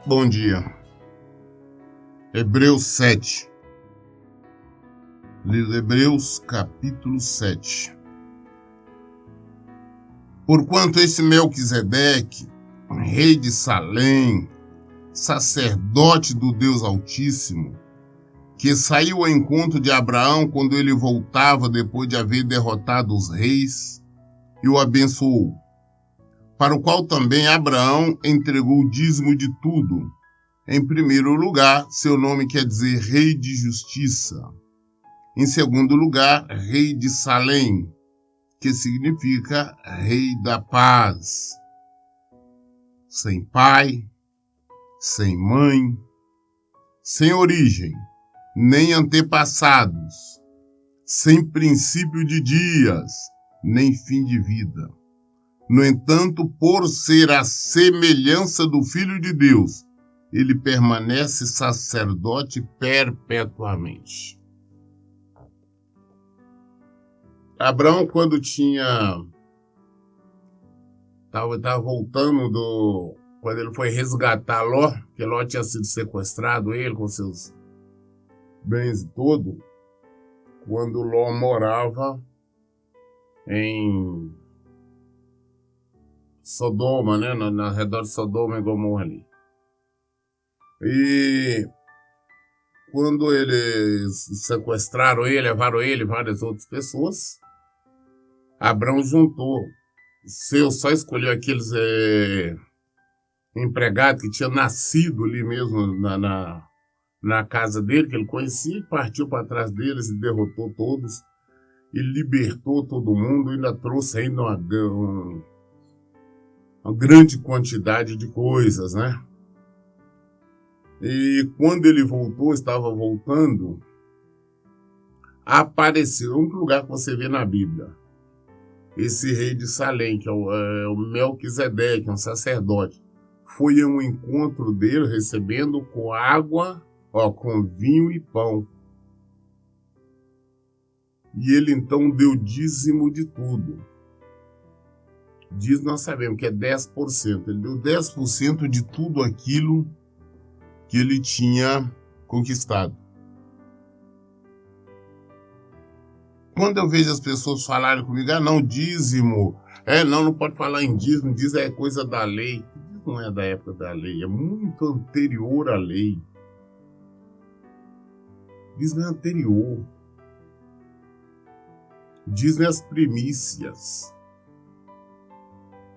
Bom dia. Hebreus 7. Livro de Hebreus, capítulo 7. Porquanto esse Melquisedeque, rei de Salém, sacerdote do Deus Altíssimo, que saiu ao encontro de Abraão quando ele voltava depois de haver derrotado os reis, e o abençoou, para o qual também Abraão entregou o dízimo de tudo. Em primeiro lugar, seu nome quer dizer Rei de Justiça. Em segundo lugar, Rei de Salém, que significa Rei da Paz. Sem pai, sem mãe, sem origem, nem antepassados, sem princípio de dias, nem fim de vida. No entanto, por ser a semelhança do Filho de Deus, ele permanece sacerdote perpetuamente. Abraão, quando estava voltando quando ele foi resgatar Ló, que Ló tinha sido sequestrado, ele com seus bens e todo, quando Ló morava em Sodoma, né, na redor de Sodoma e Gomorra ali. E quando eles sequestraram ele, levaram ele e várias outras pessoas, Abraão juntou. Só escolheu aqueles empregados que tinham nascido ali mesmo na casa dele, que ele conhecia, e partiu para trás deles e derrotou todos, e libertou todo mundo, e ainda trouxe ainda uma grande quantidade de coisas, né? E quando ele estava voltando, apareceu, um lugar que você vê na Bíblia, esse rei de Salém, que é o Melquisedeque, um sacerdote, foi a um encontro dele recebendo com água, com vinho e pão. E ele então deu dízimo de tudo. Nós sabemos que é 10%. Ele deu 10% de tudo aquilo que ele tinha conquistado. Quando eu vejo as pessoas falarem comigo, não, dízimo, não pode falar em dízimo é coisa da lei. Não é da época da lei, é muito anterior à lei. Dízimo é anterior. Dízimo é as primícias.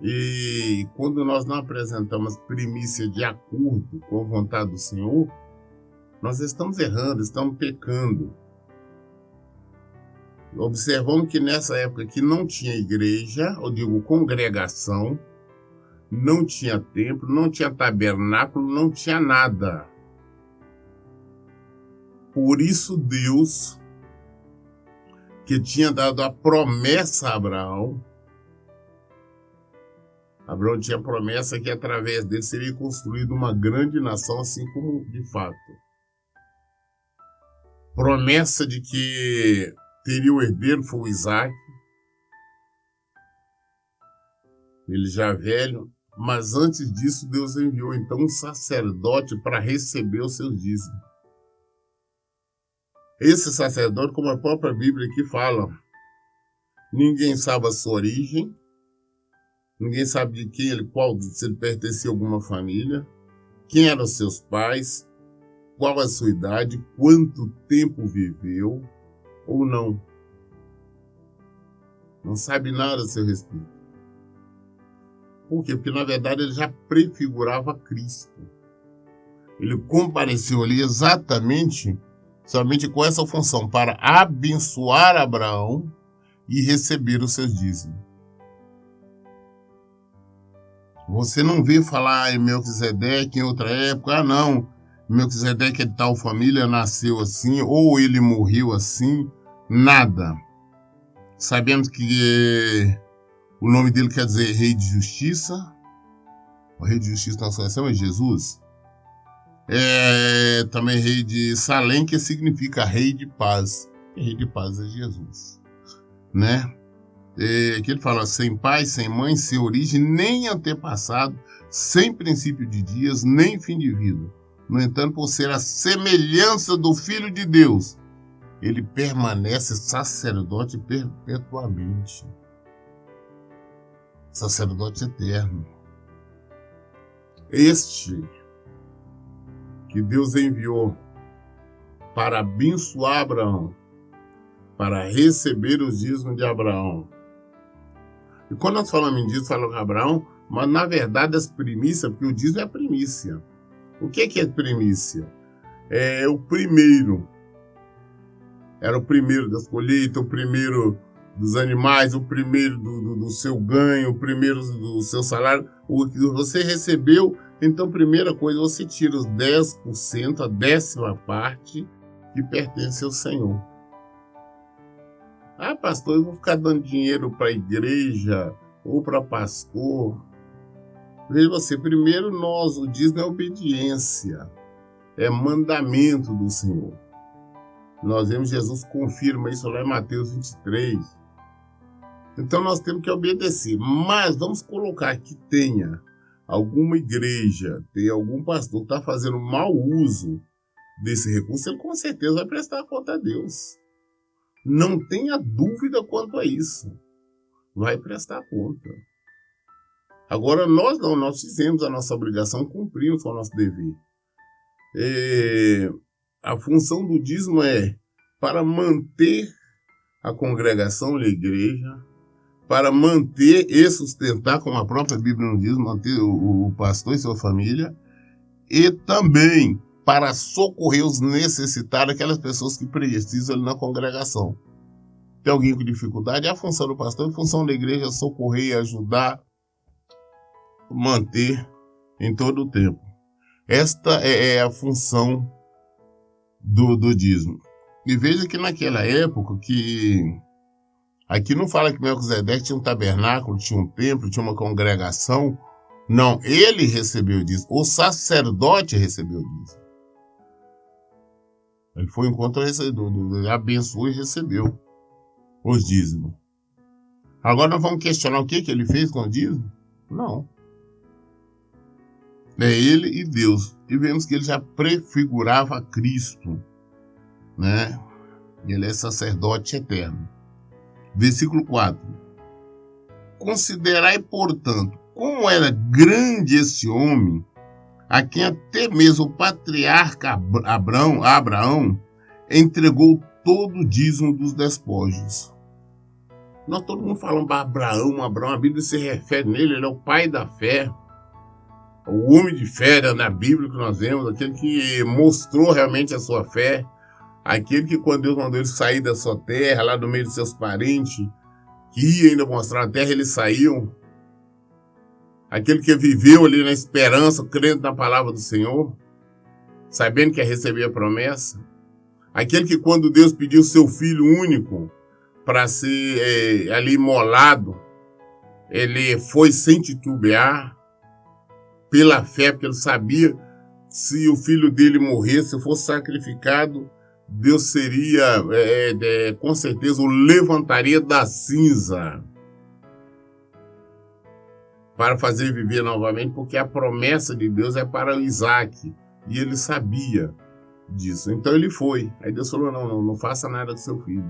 E quando nós não apresentamos primícia de acordo com a vontade do Senhor, nós estamos errando, estamos pecando. Observamos que nessa época que não tinha igreja, eu digo congregação, não tinha templo, não tinha tabernáculo, não tinha nada. Por isso Deus, que tinha dado a promessa a Abraão tinha a promessa que através dele seria construída uma grande nação, assim como de fato. Promessa de que teria o herdeiro, foi o Isaac, ele já velho, mas antes disso Deus enviou então um sacerdote para receber os seus dízimos. Esse sacerdote, como a própria Bíblia aqui fala, ninguém sabe a sua origem, ninguém sabe de quem se ele pertencia a alguma família, quem eram seus pais, qual a sua idade, quanto tempo viveu ou não. Não sabe nada a seu respeito. Por quê? Porque na verdade ele já prefigurava Cristo. Ele compareceu ali somente com essa função, para abençoar Abraão e receber os seus dízimos. Você não vê falar em Melquisedeque em outra época, não, Melquisedeque é de tal família, nasceu assim, ou ele morreu assim, nada. Sabemos que o nome dele quer dizer Rei de Justiça. O Rei de Justiça nós conhecemos é Jesus. Também Rei de Salém, que significa Rei de Paz. E Rei de Paz é Jesus, né? que ele fala, sem pai, sem mãe, sem origem, nem antepassado, sem princípio de dias, nem fim de vida. No entanto, por ser a semelhança do Filho de Deus, ele permanece sacerdote perpetuamente. Sacerdote eterno. Este que Deus enviou para abençoar Abraão, para receber os dízimos de Abraão. E quando nós falamos disso, falamos com Abraão, mas na verdade as primícias, porque o dízimo é a primícia. O que é primícia? É o primeiro. Era o primeiro das colheitas, o primeiro dos animais, o primeiro do seu ganho, o primeiro do seu salário. O que você recebeu, então, primeira coisa, você tira os 10%, a 10ª parte, que pertence ao Senhor. Ah, pastor, eu vou ficar dando dinheiro para a igreja ou para pastor. Veja você, primeiro o dízimo é obediência, é mandamento do Senhor. Nós vemos Jesus confirma isso lá em Mateus 23. Então nós temos que obedecer, mas vamos colocar que tenha alguma igreja, tem algum pastor que está fazendo mau uso desse recurso, ele com certeza vai prestar conta a Deus. Não tenha dúvida quanto a isso. Vai prestar conta. Agora nós não, nós fizemos a nossa obrigação, cumprimos com o nosso dever. A função do dízimo é para manter a congregação, a igreja, para manter e sustentar, como a própria Bíblia nos diz, manter o pastor e sua família, e também para socorrer os necessitados, aquelas pessoas que precisam ali na congregação. Tem alguém com dificuldade? É a função do pastor, a função da igreja é socorrer e ajudar, manter em todo o tempo. Esta é a função do dízimo. E veja que naquela época, que aqui não fala que Melquisedeque tinha um tabernáculo, tinha um templo, tinha uma congregação. Não, ele recebeu o dízimo. O sacerdote recebeu o dízimo. Ele foi enquanto ele abençoou e recebeu os dízimos. Agora nós vamos questionar o que ele fez com o dízimo? Não. É ele e Deus. E vemos que ele já prefigurava Cristo, né? Ele é sacerdote eterno. Versículo 4. Considerai, portanto, como era grande esse homem, a quem até mesmo o patriarca Abraão entregou todo o dízimo dos despojos. Nós todo mundo falando para Abraão, a Bíblia se refere nele, ele é o pai da fé, o homem de fé na Bíblia que nós vemos, aquele que mostrou realmente a sua fé, aquele que quando Deus mandou ele sair da sua terra, lá do meio dos seus parentes, que ia ainda mostrar a terra, eles saíam. Aquele que viveu ali na esperança, crendo na palavra do Senhor, sabendo que ia receber a promessa. Aquele que quando Deus pediu seu filho único para ser ali imolado, ele foi sem titubear, pela fé, porque ele sabia que se o filho dele morresse, se fosse sacrificado, Deus seria, com certeza, o levantaria da cinza para fazer viver novamente, porque a promessa de Deus é para o Isaac, e ele sabia disso. Então ele foi. Aí Deus falou, não faça nada do seu filho.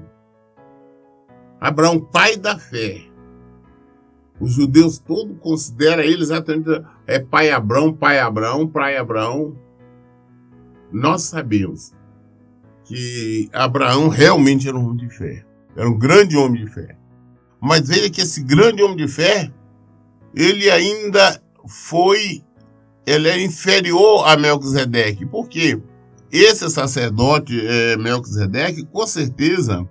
Abraão, pai da fé. Os judeus todos consideram ele exatamente, pai Abraão, pai Abraão, pai Abraão. Nós sabemos que Abraão realmente era um homem de fé. Era um grande homem de fé. Mas veja que esse grande homem de fé, ele ainda ele é inferior a Melquisedeque. Por quê? Esse sacerdote, Melquisedeque, com certeza,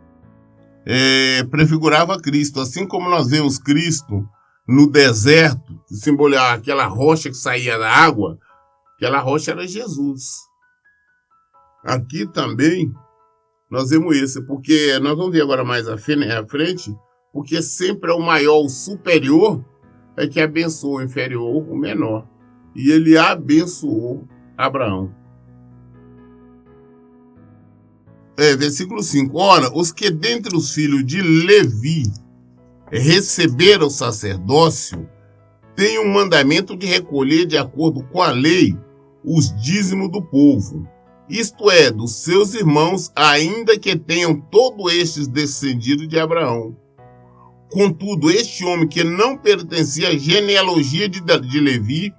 prefigurava Cristo. Assim como nós vemos Cristo no deserto, que simbolizava aquela rocha que saía da água, aquela rocha era Jesus. Aqui também nós vemos isso, porque nós vamos ver agora mais à frente, porque sempre é o maior, o superior, é que abençoa o inferior, o menor. E ele abençoou Abraão. Versículo 5. Ora, os que dentre os filhos de Levi receber o sacerdócio, tem um mandamento de recolher, de acordo com a lei, os dízimos do povo, isto é, dos seus irmãos, ainda que tenham todos estes descendido de Abraão. Contudo, este homem que não pertencia à genealogia de Levi,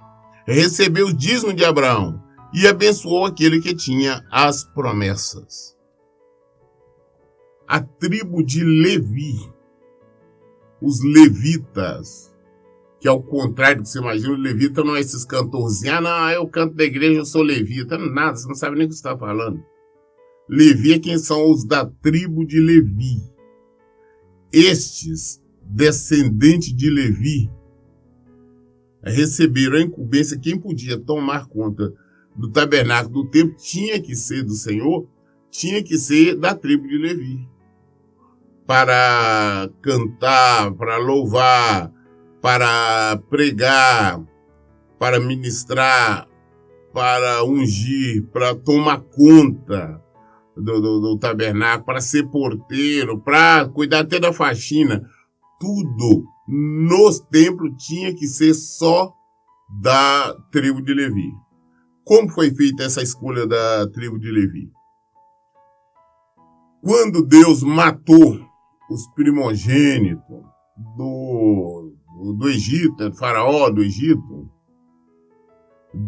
recebeu o dízimo de Abraão e abençoou aquele que tinha as promessas. A tribo de Levi, os levitas, que ao contrário do que você imagina, o levita não é esses cantorzinhos, não, eu canto da igreja, eu sou levita, nada, você não sabe nem o que você está falando. Levi é quem são os da tribo de Levi. Estes, descendentes de Levi, receberam a incumbência. Quem podia tomar conta do tabernáculo do templo tinha que ser do Senhor, tinha que ser da tribo de Levi. Para cantar, para louvar, para pregar, para ministrar, para ungir, para tomar conta do tabernáculo, para ser porteiro, para cuidar até da faxina. Tudo nos templos tinha que ser só da tribo de Levi. Como foi feita essa escolha da tribo de Levi? Quando Deus matou os primogênitos do Egito, faraó do Egito,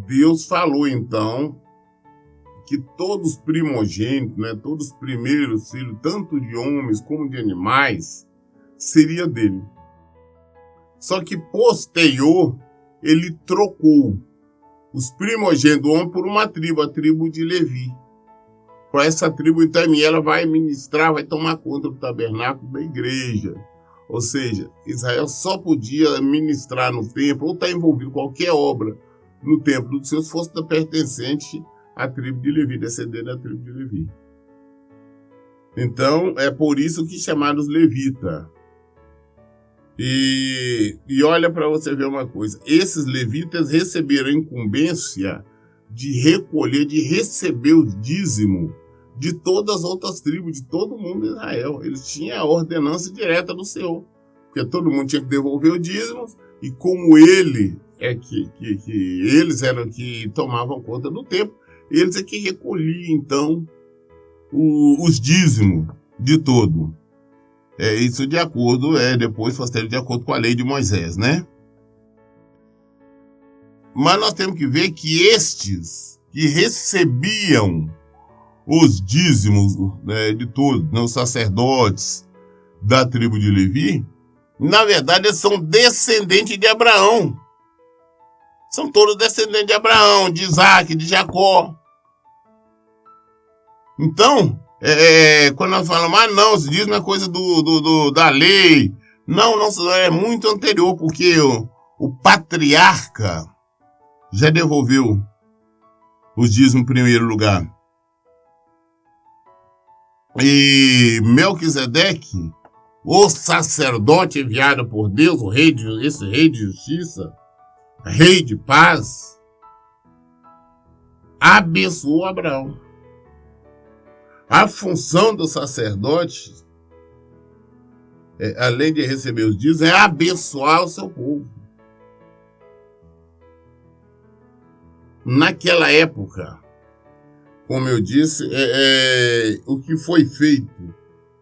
Deus falou então que todos os primogênitos, todos os primeiros filhos, tanto de homens como de animais, seria dele. Só que posterior, ele trocou os primogênitos do homem por uma tribo, a tribo de Levi. Para essa tribo, então, ela vai ministrar, vai tomar conta do tabernáculo da igreja. Ou seja, Israel só podia ministrar no templo ou estar envolvido em qualquer obra no templo dos seus se fosse pertencente à tribo de Levi, descendente da tribo de Levi. Então, é por isso que chamaram os levitas. E olha para você ver uma coisa, esses levitas receberam a incumbência de recolher, de receber o dízimo de todas as outras tribos, de todo mundo de Israel. Eles tinham a ordenança direta do Senhor, porque todo mundo tinha que devolver o dízimo, e como eles eram que tomavam conta do templo, eles é que recolhiam, então, os dízimos de todo. Isso de acordo, depois posterior de acordo com a lei de Moisés, né? Mas nós temos que ver que estes que recebiam os dízimos de todos, os sacerdotes da tribo de Levi, na verdade eles são descendentes de Abraão. São todos descendentes de Abraão, de Isaac, de Jacó. Então, quando nós falamos, não, os dízimos é coisa da lei. Não, é muito anterior, porque o patriarca já devolveu os dízimos em primeiro lugar. E Melquisedeque, o sacerdote enviado por Deus, esse rei de justiça, rei de paz, abençoou Abraão. A função do sacerdote, além de receber os dízimos, é abençoar o seu povo. Naquela época, como eu disse, o que foi feito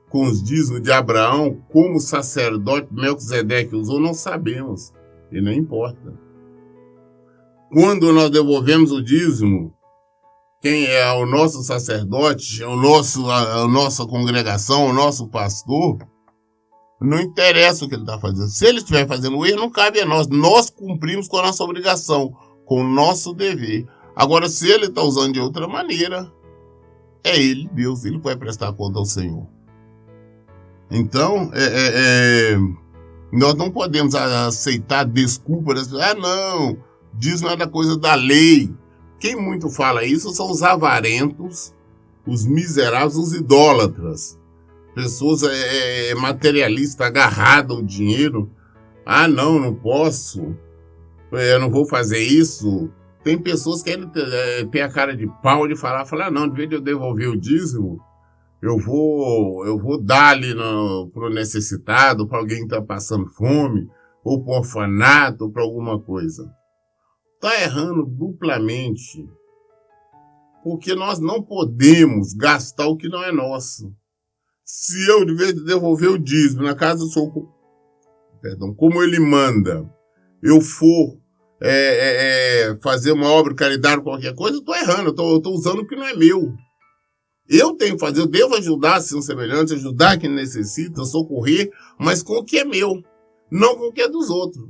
com os dízimos de Abraão, como o sacerdote Melquisedeque usou, não sabemos, e não importa. Quando nós devolvemos o dízimo, quem é o nosso sacerdote, a nossa congregação, o nosso pastor, não interessa o que ele está fazendo. Se ele estiver fazendo erro, não cabe a nós. Nós cumprimos com a nossa obrigação, com o nosso dever. Agora, se ele está usando de outra maneira, é ele, Deus, ele vai prestar conta ao Senhor. Então, nós não podemos aceitar desculpas. Não, dízimo é da coisa da lei. Quem muito fala isso são os avarentos, os miseráveis, os idólatras. Pessoas materialistas, agarradas ao dinheiro. Não posso. Eu não vou fazer isso. Tem pessoas que têm a cara de pau de falar, não, de vez de eu devolver o dízimo, eu vou dar ali pro necessitado, para alguém que está passando fome, ou para um orfanato, ou para alguma coisa. Está errando duplamente, porque nós não podemos gastar o que não é nosso. Se eu, de vez de devolver o dízimo na casa do Senhor, como ele manda, eu for fazer uma obra de caridade, qualquer coisa, eu estou errando, eu estou usando o que não é meu. Eu tenho que fazer, eu devo ajudar assim, um semelhante, ajudar quem necessita, socorrer, mas com o que é meu, não com o que é dos outros.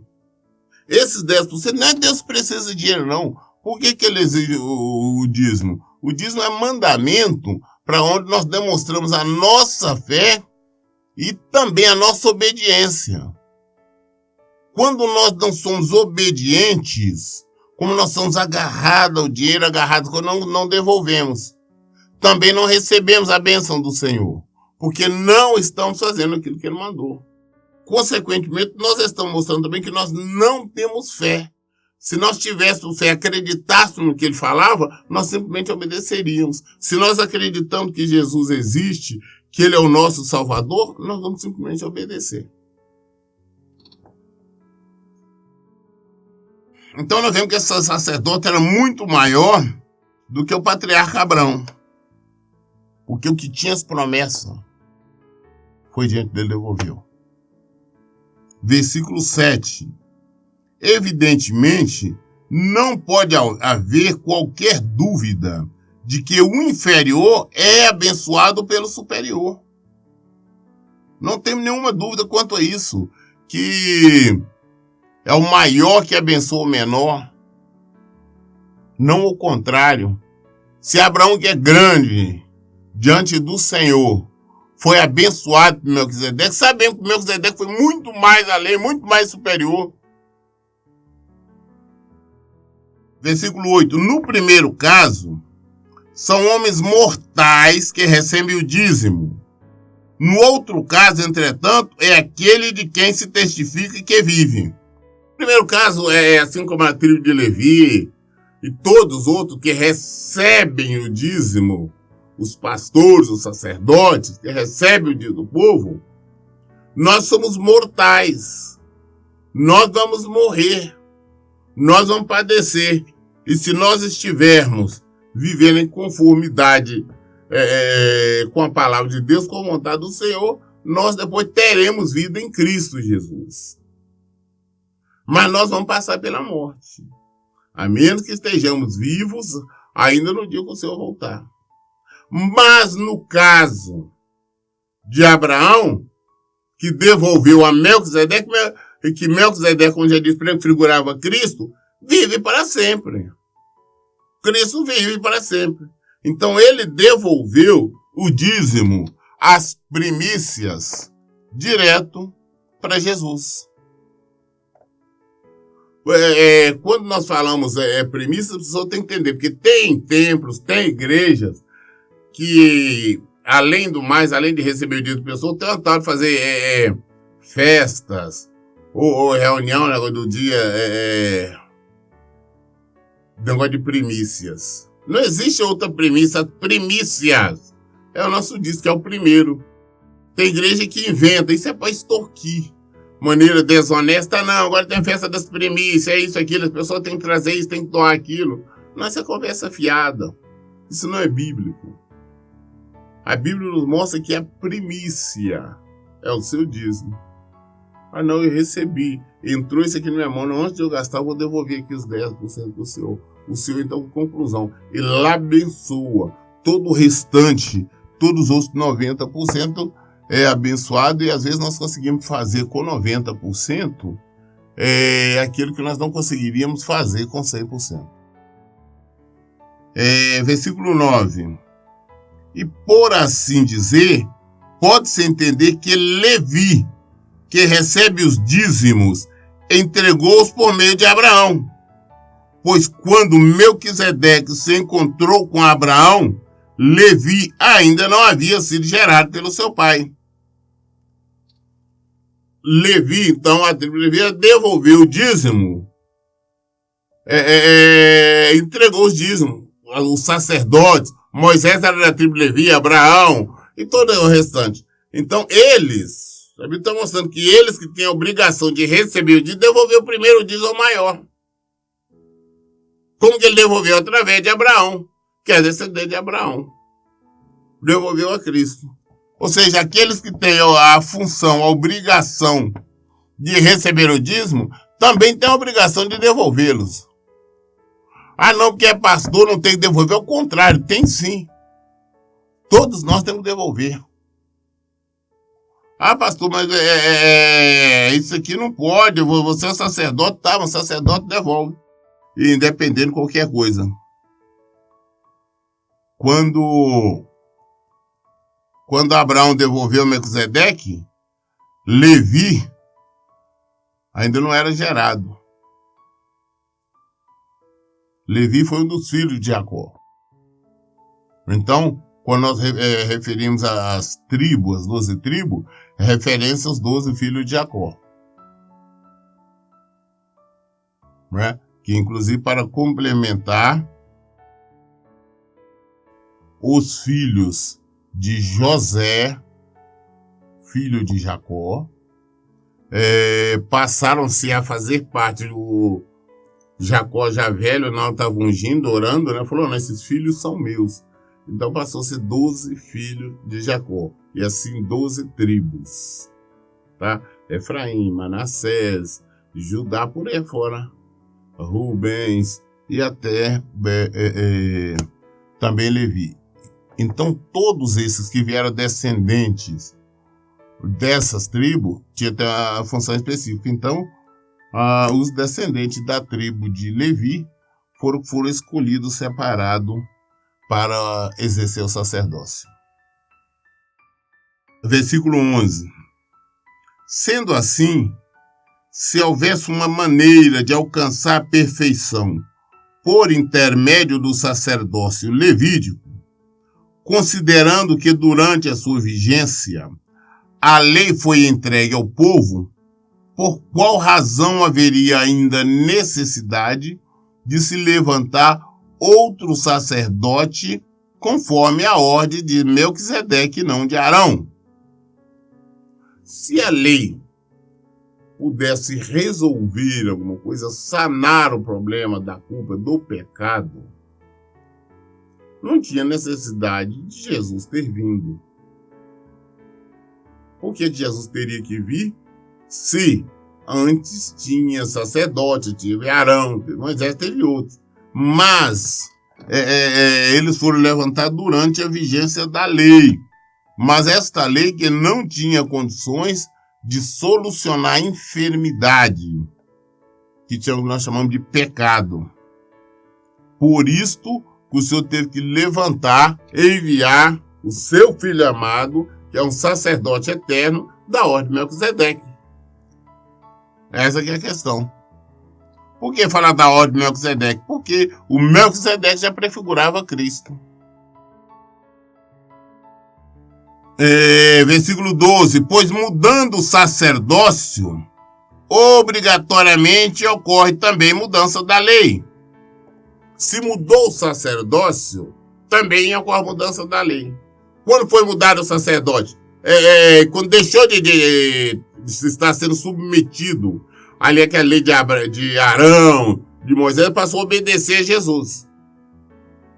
Esses 10%, não é Deus que precisa de dinheiro, não. Por que ele exige o dízimo? O dízimo é mandamento para onde nós demonstramos a nossa fé e também a nossa obediência. Quando nós não somos obedientes, como nós somos agarrados ao dinheiro, agarrados, quando não devolvemos, também não recebemos a bênção do Senhor, porque não estamos fazendo aquilo que Ele mandou. Consequentemente, nós estamos mostrando também que nós não temos fé. Se nós tivéssemos fé, acreditássemos no que Ele falava, nós simplesmente obedeceríamos. Se nós acreditamos que Jesus existe, que Ele é o nosso Salvador, nós vamos simplesmente obedecer. Então nós vemos que esse sacerdote era muito maior do que o patriarca Abraão. Porque o que tinha as promessas foi diante dele, devolveu. Versículo 7. Evidentemente, não pode haver qualquer dúvida de que o inferior é abençoado pelo superior. Não temos nenhuma dúvida quanto a isso, que é o maior que abençoa o menor. Não o contrário. Se Abraão, que é grande diante do Senhor, foi abençoado por Melquisedeque, sabemos que Melquisedeque foi muito mais além, muito mais superior. Versículo 8. No primeiro caso, são homens mortais que recebem o dízimo. No outro caso, entretanto, é aquele de quem se testifica que vive. No primeiro caso, é assim como a tribo de Levi e todos os outros que recebem o dízimo, os pastores, os sacerdotes, que recebem o dízimo do povo, nós somos mortais. Nós vamos morrer. Nós vamos padecer. E se nós estivermos vivendo em conformidade com a palavra de Deus, com a vontade do Senhor, nós depois teremos vida em Cristo Jesus. Mas nós vamos passar pela morte. A menos que estejamos vivos ainda no dia que o Senhor voltar. Mas no caso de Abraão, que devolveu a Melquisedeque, que Melquisedeque, como já disse, prefigurava Cristo, vive para sempre. Cristo vive para sempre. Então ele devolveu o dízimo, as primícias, direto para Jesus. Quando nós falamos primícias, a pessoa tem que entender, porque tem templos, tem igrejas que, além do mais, além de receber o dízimo da pessoa, tem vontade de fazer festas, ou reunião, negócio do dia, negócio de primícias. Não existe outra primícia, primícias. É o nosso dízimo, que é o primeiro. Tem igreja que inventa, isso é para extorquir. Maneira desonesta, não, agora tem a festa das primícias, é isso, aquilo, as pessoas têm que trazer isso, têm que doar aquilo. Não, essa conversa fiada. Isso não é bíblico. A Bíblia nos mostra que a primícia é o seu dízimo. Ah não, eu recebi, entrou isso aqui na minha mão, não, antes de eu gastar eu vou devolver aqui os 10% do Senhor. O Senhor, então, conclusão, ele abençoa todo o restante, todos os outros 90%, é abençoado, e às vezes nós conseguimos fazer com 90% aquilo que nós não conseguiríamos fazer com 100%. Versículo 9. E por assim dizer, pode-se entender que Levi, que recebe os dízimos, entregou-os por meio de Abraão. Pois quando Melquisedeque se encontrou com Abraão, Levi ainda não havia sido gerado pelo seu pai. Levi, então, a tribo de Levi devolveu o dízimo, entregou os dízimos. Os sacerdotes, Moisés era da tribo de Levi, Abraão e todo o restante. Então, eles, a Bíblia está mostrando que eles que têm a obrigação de receber o dízimo, devolver o primeiro dízimo ao maior. Como que ele devolveu? Através de Abraão, que é descendente de Abraão. Devolveu a Cristo. Ou seja, aqueles que têm a função, a obrigação de receber o dízimo, também têm a obrigação de devolvê-los. Ah, não, porque é pastor, não tem que devolver. Ao contrário, tem sim. Todos nós temos que devolver. Ah, pastor, mas isso aqui não pode. Você é sacerdote, tá, mas sacerdote devolve. Independente de qualquer coisa. Quando Abraão devolveu Melquisedeque, Levi ainda não era gerado. Levi foi um dos filhos de Jacó. Então, quando nós referimos às tribos, as 12 tribos, é referência aos 12 filhos de Jacó. Né? Que, inclusive, para complementar, os filhos de José, filho de Jacó, passaram-se a fazer parte do Jacó já velho, não estava ungindo, orando, né? Falou, não, esses filhos são meus. Então passou a ser 12 filhos de Jacó. E assim 12 tribos. Tá? Efraim, Manassés, Judá, por aí fora. Rubens e até também Levi. Então todos esses que vieram descendentes dessas tribos tinham a função específica. Então os descendentes da tribo de Levi foram escolhidos separados para exercer o sacerdócio. Versículo 11. Sendo assim, se houvesse uma maneira de alcançar a perfeição por intermédio do sacerdócio levídico, considerando que durante a sua vigência a lei foi entregue ao povo, por qual razão haveria ainda necessidade de se levantar outro sacerdote conforme a ordem de Melquisedeque, não de Arão? Se a lei pudesse resolver alguma coisa, sanar o problema da culpa do pecado, não tinha necessidade de Jesus ter vindo. Por que Jesus teria que vir? Se antes tinha sacerdote, tive Arão, Moisés, teve outros. Mas eles foram levantados durante a vigência da lei. Mas esta lei que não tinha condições de solucionar a enfermidade, que nós chamamos de pecado. Por isto, o Senhor teve que levantar e enviar o seu Filho amado, que é um sacerdote eterno, da ordem de Melquisedeque. Essa aqui é a questão. Por que falar da ordem de Melquisedeque? Porque o Melquisedeque já prefigurava Cristo. Versículo 12. Pois mudando o sacerdócio, obrigatoriamente ocorre também mudança da lei. Se mudou o sacerdócio, também ocorre mudança da lei. Quando foi mudado o sacerdote? Quando deixou de estar sendo submetido ali aquela lei de Arão, de Moisés, passou a obedecer a Jesus.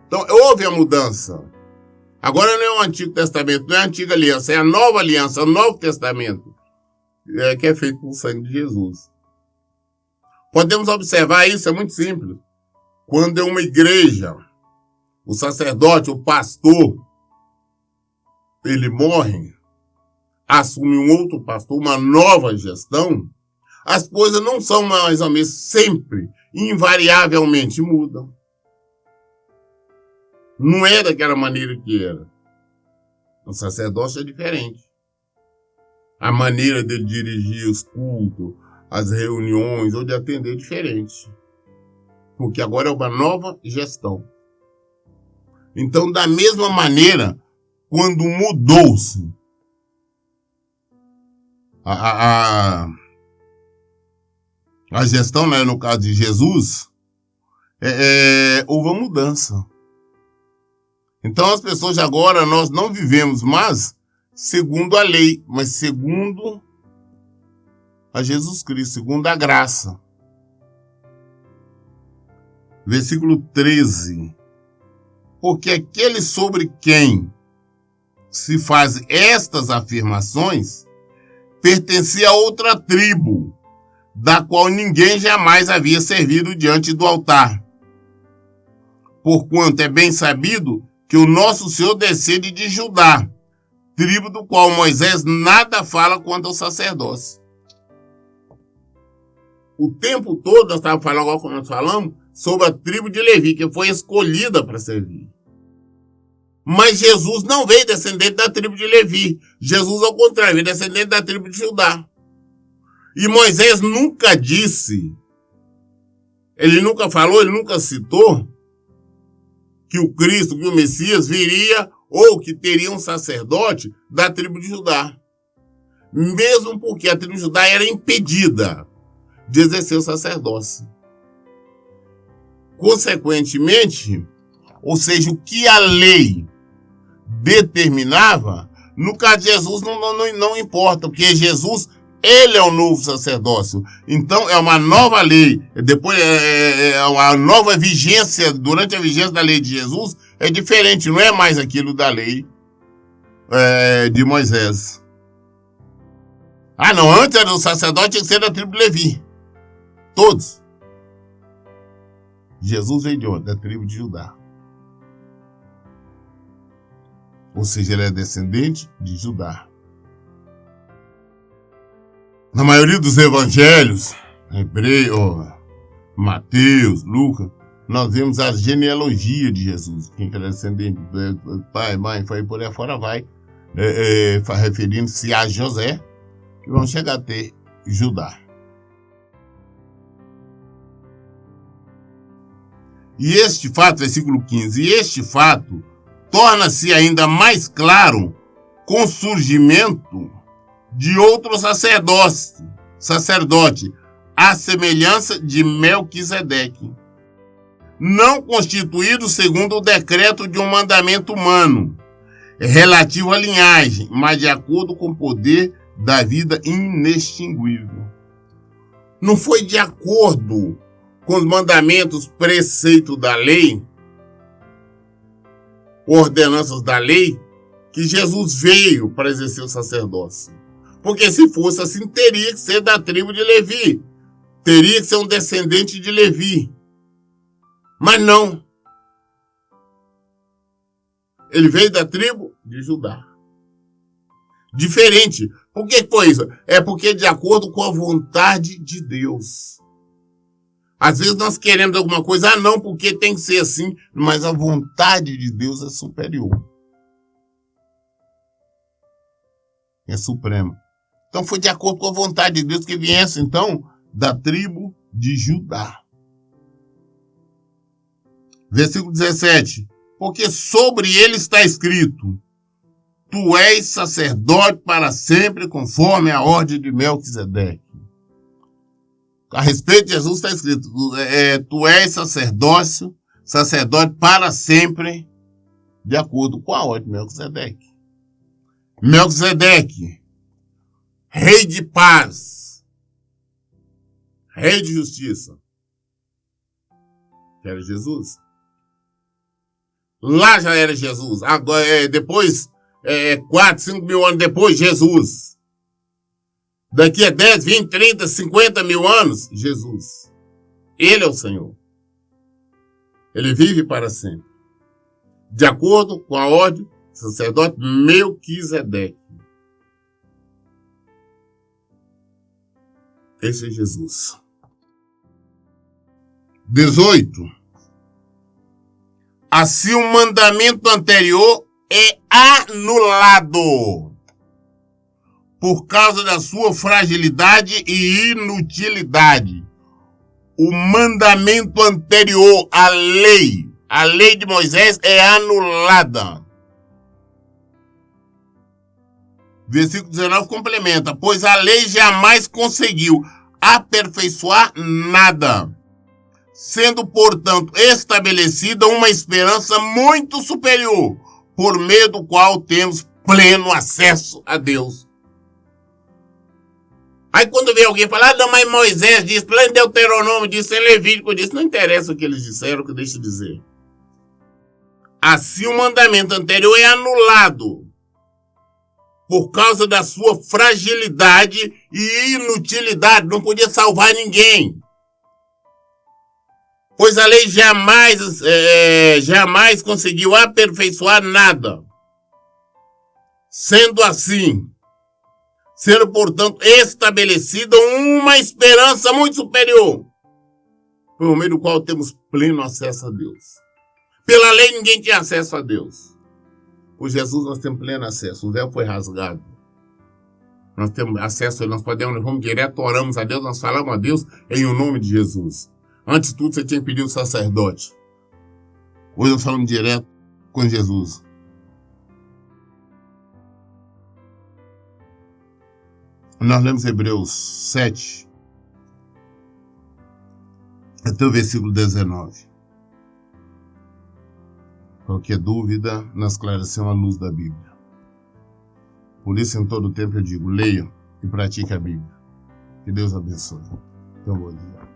Então, houve a mudança. Agora não é o Antigo Testamento, não é a Antiga Aliança, é a Nova Aliança, o Novo Testamento, que é feito com o sangue de Jesus. Podemos observar isso, é muito simples. Quando é uma igreja, o sacerdote, o pastor, ele morre, assume um outro pastor, uma nova gestão, as coisas não são mais ou menos sempre, invariavelmente mudam. Não é daquela maneira que era. O sacerdócio é diferente. A maneira de dirigir os cultos, as reuniões, ou de atender é diferente. Porque agora é uma nova gestão. Então, da mesma maneira, quando mudou-se a gestão, né, no caso de Jesus, houve uma mudança. Então as pessoas de agora, nós não vivemos mais segundo a lei, mas segundo a Jesus Cristo, segundo a graça. Versículo 13. Porque aquele sobre quem se fazem estas afirmações pertencia a outra tribo, da qual ninguém jamais havia servido diante do altar. Porquanto é bem sabido que o nosso Senhor descende de Judá, tribo do qual Moisés nada fala quanto ao sacerdócio. O tempo todo nós estávamos falando, agora como nós falamos, sobre a tribo de Levi, que foi escolhida para servir. Mas Jesus não veio descendente da tribo de Levi. Jesus, ao contrário, veio descendente da tribo de Judá. E Moisés nunca disse, ele nunca falou, ele nunca citou que o Cristo, que o Messias viria ou que teria um sacerdote da tribo de Judá. Mesmo porque a tribo de Judá era impedida de exercer o sacerdócio. Consequentemente, ou seja, o que a lei determinava, no caso de Jesus não importa, porque Jesus, ele é o novo sacerdócio. Então é uma nova lei, depois é uma nova vigência, durante a vigência da lei de Jesus, é diferente, não é mais aquilo da lei de Moisés. Ah não, antes era o sacerdote, tinha que ser da tribo de Levi. Todos. Jesus veio de onde? Da tribo de Judá. Ou seja, ele é descendente de Judá. Na maioria dos evangelhos, Mateus, Lucas, nós vemos a genealogia de Jesus. Quem é descendente, pai, mãe, foi por aí fora, vai, referindo-se a José, e vão chegar a ter Judá. E este fato, versículo 15, e este fato torna-se ainda mais claro com o surgimento de outro sacerdote, à semelhança de Melquisedeque, não constituído segundo o decreto de um mandamento humano, relativo à linhagem, mas de acordo com o poder da vida inextinguível. Não foi de acordo com os mandamentos, preceitos da lei, ordenanças da lei, que Jesus veio para exercer o sacerdócio. Porque se fosse assim, teria que ser da tribo de Levi. Teria que ser um descendente de Levi. Mas não. Ele veio da tribo de Judá. Diferente. Por que foi isso? É porque de acordo com a vontade de Deus. Às vezes nós queremos alguma coisa, não, porque tem que ser assim, mas a vontade de Deus é superior. É suprema. Então foi de acordo com a vontade de Deus que viesse, então, da tribo de Judá. Versículo 17. Porque sobre ele está escrito, tu és sacerdote para sempre, conforme a ordem de Melquisedeque. A respeito de Jesus está escrito, tu és sacerdote para sempre, de acordo com a ordem de Melquisedeque. Melquisedeque, rei de paz, rei de justiça, que era Jesus. Lá já era Jesus. Agora, depois, 4, 5 mil anos depois, Jesus. Daqui a 10, 20, 30, 50 mil anos, Jesus. Ele é o Senhor. Ele vive para sempre. De acordo com a ordem do sacerdote Melquisedeque. Esse é Jesus. 18. Assim o mandamento anterior é anulado por causa da sua fragilidade e inutilidade. O mandamento anterior, a lei de Moisés é anulada. Versículo 19 complementa, pois a lei jamais conseguiu aperfeiçoar nada, sendo, portanto, estabelecida uma esperança muito superior, por meio do qual temos pleno acesso a Deus. Aí quando vem alguém falar, não, mas Moisés disse, lá em Deuteronômio disse, em Levítico disse, não interessa o que eles disseram, o que deixa de dizer. Assim o mandamento anterior é anulado por causa da sua fragilidade e inutilidade, não podia salvar ninguém. Pois a lei jamais conseguiu aperfeiçoar nada. Sendo assim, portanto, estabelecida uma esperança muito superior, por meio do qual temos pleno acesso a Deus. Pela lei ninguém tinha acesso a Deus. Por Jesus nós temos pleno acesso. O véu foi rasgado. Nós temos acesso, nós vamos direto, oramos a Deus, nós falamos a Deus em o nome de Jesus. Antes de tudo você tinha que pedir o sacerdote. Hoje nós falamos direto com Jesus. Nós lemos Hebreus 7, até o versículo 19. Qualquer dúvida, nós esclarecemos a luz da Bíblia. Por isso, em todo tempo eu digo, leia e pratique a Bíblia. Que Deus abençoe. Então, bom dia.